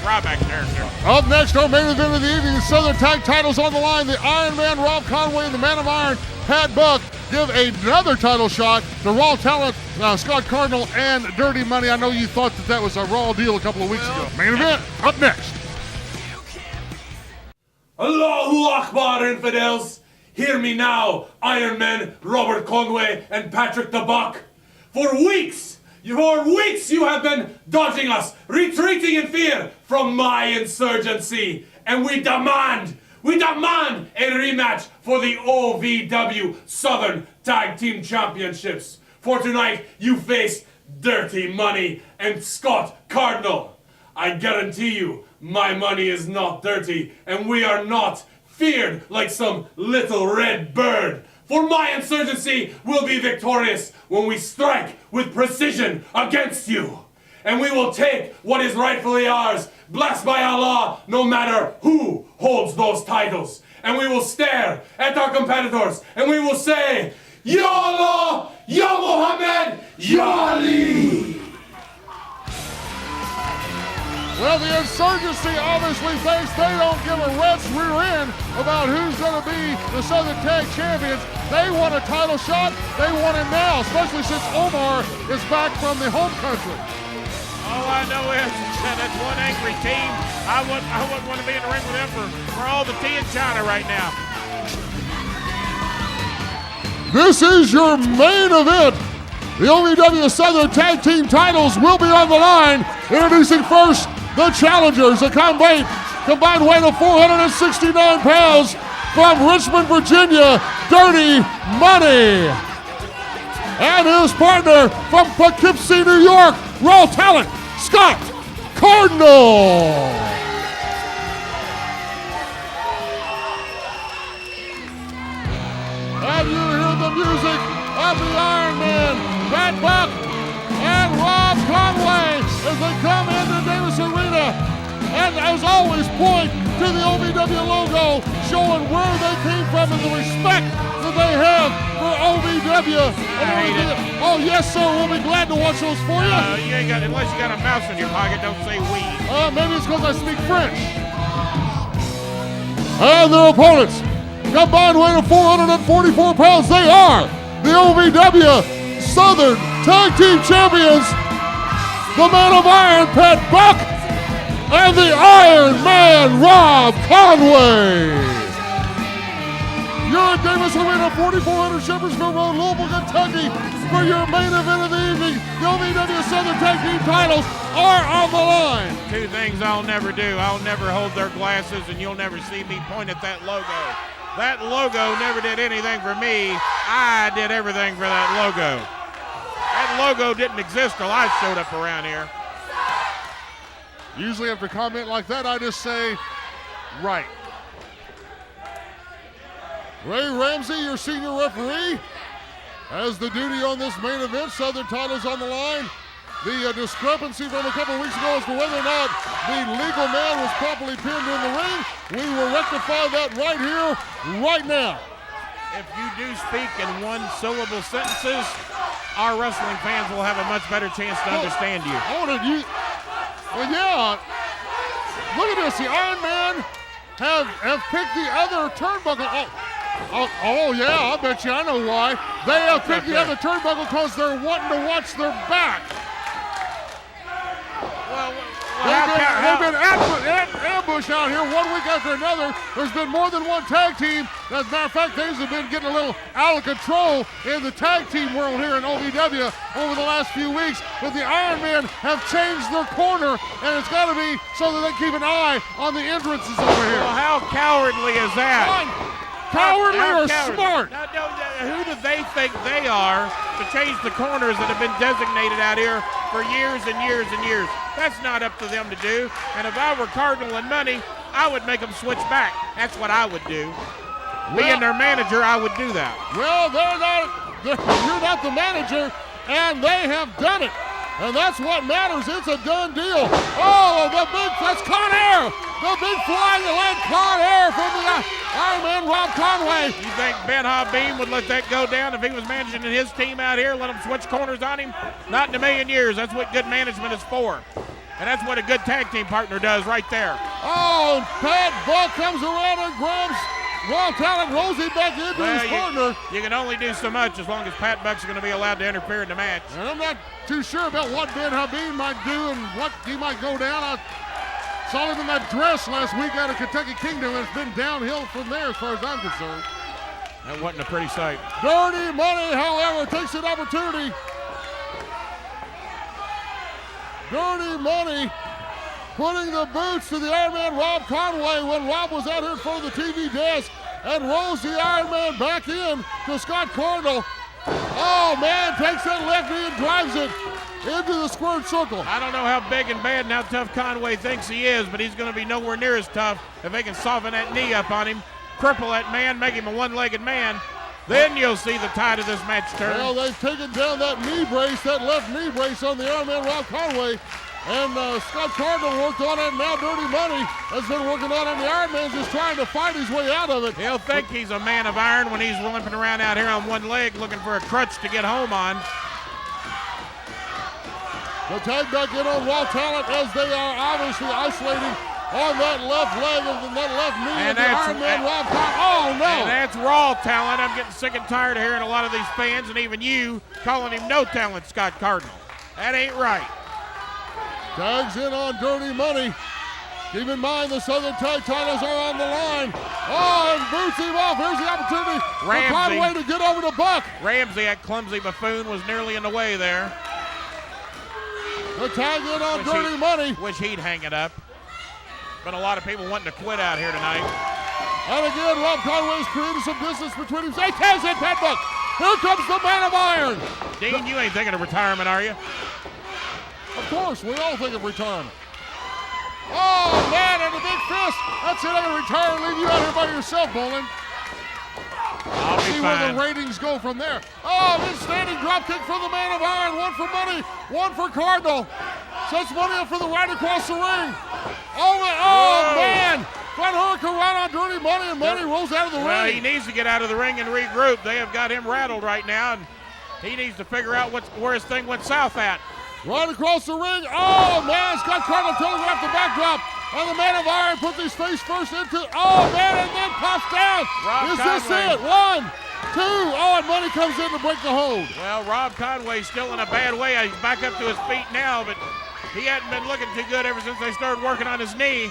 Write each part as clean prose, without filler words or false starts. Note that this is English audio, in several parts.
Ryback character. Up next, our main event of the evening, the Southern Tag titles on the line. The Iron Man, Rob Conway, and the Man of Iron, Pat Buck, give another title shot to Raw Talent, Scott Cardinal, and Dirty Money. I know you thought that was a Raw deal a couple of weeks ago. Main event, up next. Allahu Akbar, infidels! Hear me now, Iron Man, Robert Conway, and Patrick the Buck. For weeks you have been dodging us, retreating in fear from my insurgency. And we demand a rematch for the OVW Southern Tag Team Championships. For tonight, you face Dirty Money and Scott Cardinal. I guarantee you, my money is not dirty, and we are not feared like some little red bird. For my insurgency will be victorious when we strike with precision against you. And we will take what is rightfully ours, blessed by Allah, no matter who holds those titles. And we will stare at our competitors, and we will say, Ya Allah, Ya Muhammad, Ya Ali. Well, the insurgency obviously thinks they don't give a rat's rear end about who's going to be the Southern Tag Champions. They want a title shot. They want it now, especially since Omar is back from the home country. All I know is that that's one angry team. I wouldn't want to be in the ring with them for all the tea in China right now. This is your main event. The OVW Southern Tag Team titles will be on the line. Introducing first the challengers, a combined weight of 469 pounds from Richmond, Virginia, Dirty Money. And his partner from Poughkeepsie, New York, Raw Talent, Scott Cardinal. And you hear the music of the Iron Man, Pat Buck, and Rob Conway as they come into Davis Arena. And as always, point to the OVW logo, showing where they came from and the respect that they have for OVW. Oh, yes, sir. We'll be glad to watch those for you. You ain't got, unless you got a mouse in your pocket, don't say we. Maybe it's because I speak French. And their opponents, combined weight of 444 pounds, they are the OVW Southern Tag Team Champions, the Man of Iron, Pat Buck, and the Iron Man, Rob Conway. You're at Davis Arena, 4400 Shepherdsville Road, Louisville, Kentucky, for your main event of the evening. The OVW Southern Tag Team titles are on the line. Two things I'll never do. I'll never hold their glasses, and you'll never see me point at that logo. That logo never did anything for me. I did everything for that logo. That logo didn't exist till I showed up around here. Usually after a comment like that, I just say, right. Ray Ramsey, your senior referee, has the duty on this main event. Southern titles on the line. The discrepancy from a couple weeks ago as to whether or not the legal man was properly pinned in the ring. We will rectify that right here, right now. If you do speak in one-syllable sentences, our wrestling fans will have a much better chance to understand you. Well, yeah. Look at this. The Iron Man have picked the other turnbuckle. Oh, yeah, I bet you I know why. They have picked the other turnbuckle because they're wanting to watch their back. They've been ambushed out here one week after another. There's been more than one tag team. As a matter of fact, things have been getting a little out of control in the tag team world here in OVW over the last few weeks. But the Iron Men have changed their corner, and it's got to be so that they keep an eye on the entrances over here. Well, how cowardly is that? Cowardly or smart? Who do they think they are to change the corners that have been designated out here for years and years and years? That's not up to them to do. And if I were Cardinal and Money, I would make them switch back. That's what I would do. Being their manager, I would do that. Well, you're not the manager, and they have done it. And that's what matters. It's a done deal. Oh, that's Con Air. air. The big flying leg caught air from the Iron Man Rob Conway. You think Ben Habib would let that go down if he was managing his team out here, let him switch corners on him? Not in a million years. That's what good management is for. And that's what a good tag team partner does right there. Oh, and Pat Buck comes around and grabs Raw Talent, rolls him back into his partner. You can only do so much as long as Pat Buck's going to be allowed to interfere in the match. And I'm not too sure about what Ben Habib might do and what he might go down. I saw him in that dress last week out of Kentucky Kingdom, and it's been downhill from there as far as I'm concerned. That wasn't a pretty sight. Dirty Money, however, takes an opportunity. Dirty Money putting the boots to the Iron Man Rob Conway when Rob was out here in front of the TV desk and rolls the Iron Man back in to Scott Cardinal. Oh, man, takes that left knee and drives it into the squared circle. I don't know how big and bad and how tough Conway thinks he is, but he's going to be nowhere near as tough if they can soften that knee up on him, cripple that man, make him a one-legged man. Then you'll see the tide of this match turn. Well, they've taken down that knee brace, that left knee brace on the Iron Man Rob Conway. And Scott Cardinal worked on it, and now Dirty Money has been working on it. And the Iron Man's just trying to fight his way out of it. He'll think he's a man of iron when he's limping around out here on one leg looking for a crutch to get home on. The tag back in on Raw Talent as they are obviously isolating on that left leg of that left knee And of the Iron Man Rob Conway. Oh, no. And that's Raw Talent. I'm getting sick and tired of hearing a lot of these fans and even you calling him no talent, Scott Cardinal. That ain't right. Tags in on Dirty Money. Keep in mind the Southern Tag titles are on the line. Oh, and boots him off. Here's the opportunity for Conway to get over to Buck. Ramsey, that clumsy buffoon, was nearly in the way there. The tag in on Dirty Money. Wish he'd hang it up. Been a lot of people wanting to quit out here tonight. And again, Rob Conway's created some distance between him. He tags in Pat Buck. Here comes the Man of Iron. Dean, you ain't thinking of retirement, are you? Of course, we all think of retirement. Oh, man, and the big fist. That's it. I'm going to retire and leave you out here by yourself, Bowling. I'll be See fine. where the ratings go from there. Oh, big standing drop kick for the Man of Iron. One for Money, one for Cardinal. Sets Money up for the right across the ring. Oh man. Front hurricane right on Dirty Money, and Money rolls out of the ring. Well, he needs to get out of the ring and regroup. They have got him rattled right now, and he needs to figure out where his thing went south at. Right across the ring. Oh, man, Scott Cardinal telegraphed the backdrop. And the Man of Iron puts his face first into, oh, man, and then pops down. Is this it? 1, 2. Oh, and Money comes in to break the hold. Well, Rob Conway's still in a bad way. He's back up to his feet now, but he hadn't been looking too good ever since they started working on his knee.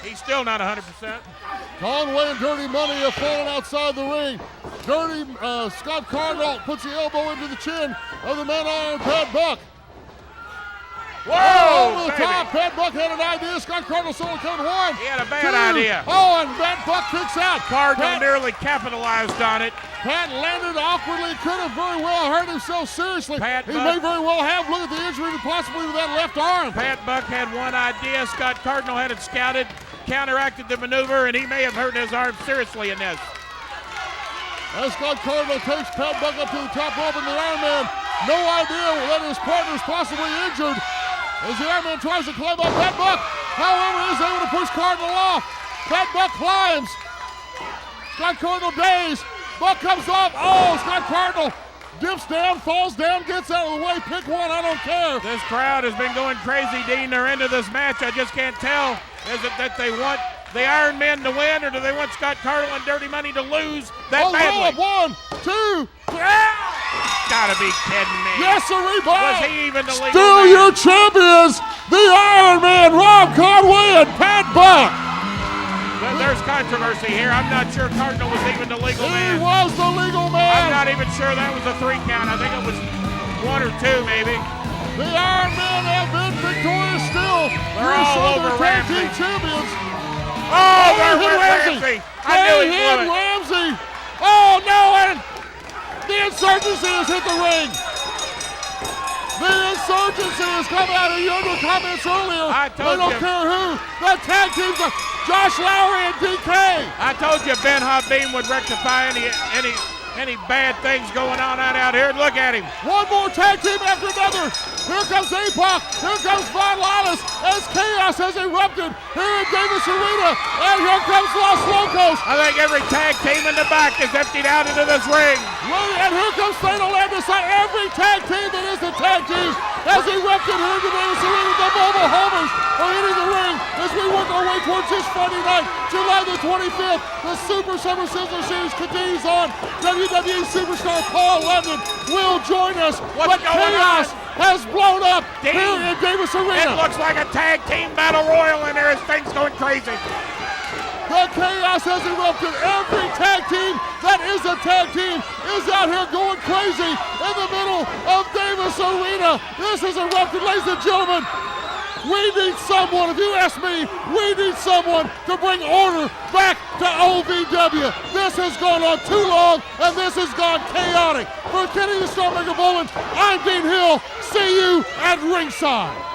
He's still not 100%. Conway and Dirty Money have fallen outside the ring. Scott Cardinal puts the elbow into the chin of the Man of Iron, Pat Buck. Whoa, over the top. Pat Buck had an idea. Scott Cardinal saw it coming. 1, He had a bad idea. Oh, and Pat Buck kicks out. Cardinal nearly capitalized on it. Pat landed awkwardly. Could have very well hurt himself seriously. He may very well have. Look at the injury possibly to that left arm. Pat Buck had one idea. Scott Cardinal had it scouted, counteracted the maneuver, and he may have hurt his arm seriously in this. As Scott Cardinal takes Pat Buck up to the top rope, and the Iron Man, no idea that his partner is possibly injured. As the Iron Man tries to climb up, Pat Buck, however, is able to push Cardinal off. Pat Buck climbs. Scott Cardinal dazed. Buck comes off. Oh, Scott Cardinal dips down, falls down, gets out of the way. Pick one, I don't care. This crowd has been going crazy, Dean. They're into this match. I just can't tell. Is it that they want the Iron Men to win, or do they want Scott Cardinal and Dirty Money to lose that badly? 1, 2, 3. Gotta be kidding me. Yes, sir, Was he even the legal Still man? your champions, the Iron Man, Rob Conway and Pat Buck. There's controversy here. I'm not sure Cardinal was even the legal man. He was the legal man. I'm not even sure that was a 3 count. I think it was 1 or 2 maybe. The Iron Men have been victorious still. They're all over tag Ramsey. team champions. Oh, they're hit with Ramsey. I knew They he hit blew it. Ramsey. Oh, no, and the Insurgency has hit the ring. The Insurgency has come out of your comments earlier. I told they don't you. care who. The tag teams are Josh Lowry and DK. I told you Ben Habib would rectify any any bad things going on out here. Look at him. One more tag team after another. Here comes APOC. Here comes Von Lawless as chaos has erupted here in Davis Arena. And here comes Los Locos. I think every tag team in the back is emptied out into this ring. And here comes Fatal Landeside. Every tag team that is the tag team has erupted here in the Davis Arena. The mobile homers are hitting the ring as we work our way towards this Friday night, July the 25th. The Super Summer Sizzler Series continues on. WWE Superstar Paul London will join us. What's but going chaos on? has blown up Dean, here in Davis Arena. It looks like a tag team battle royal in there as things going crazy. The chaos has erupted. Every tag team that is a tag team is out here going crazy in the middle of Davis Arena. This has erupted, ladies and gentlemen. We need someone, if you ask me, we need someone to bring order back to OVW. This has gone on too long, and this has gone chaotic. For Kenny the Starmaker Boland, I'm Dean Hill. See you at ringside.